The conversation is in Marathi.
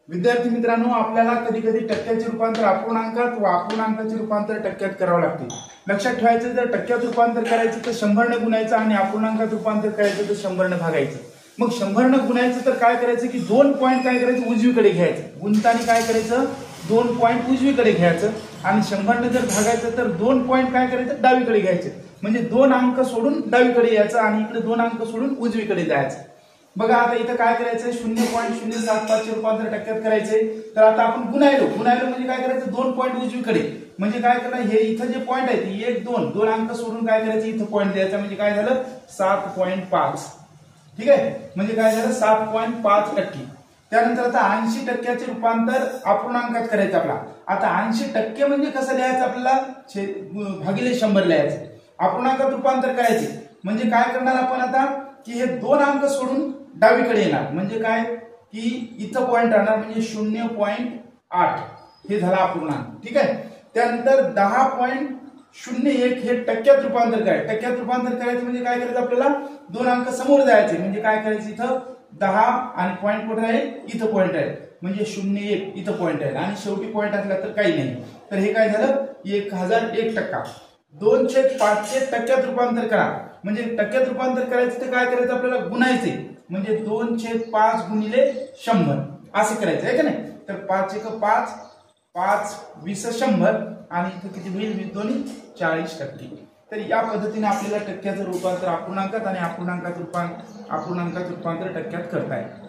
विद्यार्थी मित्रांनो, आपल्याला कधी कधी टक्क्याचे रूपांतर अपूर्णांकात व अपूर्णांकाचे रूपांतर टक्क्यात करावं लागते। लक्षात ठेवायचं, जर टक्क्यात रूपांतर करायचं तर 100 ने गुणायचं आणि अपूर्णांकात रूपांतर करायचं तर 100 ने भागायचं। मग 100 ने गुणायचं तर काय करायचं की 2 पॉईंट काय करायचं उजवीकडे घ्यायचं, गुणताना काय करायचं 2 पॉईंट उजवीकडे घ्यायचं आणि 100 ने जर भागायचं तर 2 पॉईंट काय करायचं डावीकडे घ्यायचे। म्हणजे 2 अंक सोडून डावीकडे यायचं आणि इकडे 2 अंक सोडून उजवीकडे जायचं। बघा आता इथं काय करायचं 0.075 चे रूपांतर टक्क्यात करायचे। तर आता आपण गुणायलो म्हणजे काय करायचं 2 पॉईंट उजवीकडे, म्हणजे काय करणार हे इथं जे पॉईंट आहे 1 2 अंक सोडून काय करायचं इथं पॉईंट द्यायचा, म्हणजे काय झालं 7.5। ठीक आहे, म्हणजे काय झालं 7.5%। त्यानंतर आता 80% रूपांतर अपूर्णांकात करायचं आपला। आता 80% म्हणजे कसं लिहायचं आपल्याला भागिले 100 लिहायचं। अपूर्णांकात रूपांतर करायचे म्हणजे काय करणार आपण आता की हे 2 अंक सोडून डावीकडे येणार, म्हणजे काय की इथं पॉईंट राहणार म्हणजे 0.8 हे झाला अपूर्णांक। ठीक आहे, त्यानंतर 10.01 हे टक्क्यात रूपांतर करायचं। टक्क्यात रूपांतर करायचं म्हणजे काय करायचं आपल्याला 2 अंक समोर जायचे, म्हणजे काय करायचं इथं 10 आणि पॉईंट कुठे आहे इथं पॉईंट आहे म्हणजे 01 इथं पॉईंट आहे आणि शेवटी पॉईंट असला तर काही नाही। तर हे काय झालं 1001%। 2/5 चे टक्क्यात रूपांतर करा, म्हणजे टक्क्यात रूपांतर करायचं तर काय करायचं आपल्याला गुणायचे, म्हणजे 2/5 गुणिले 100 असे करायचं आहे का नाही। तर 5 × 5 5 20 100 आणि इथं किती होईल 2 40%। तर या पद्धतीने आपल्याला टक्क्याचं रूपांतर अपूर्णांकात आणि अपूर्णांकात रूपांतर टक्क्यात करता येईल।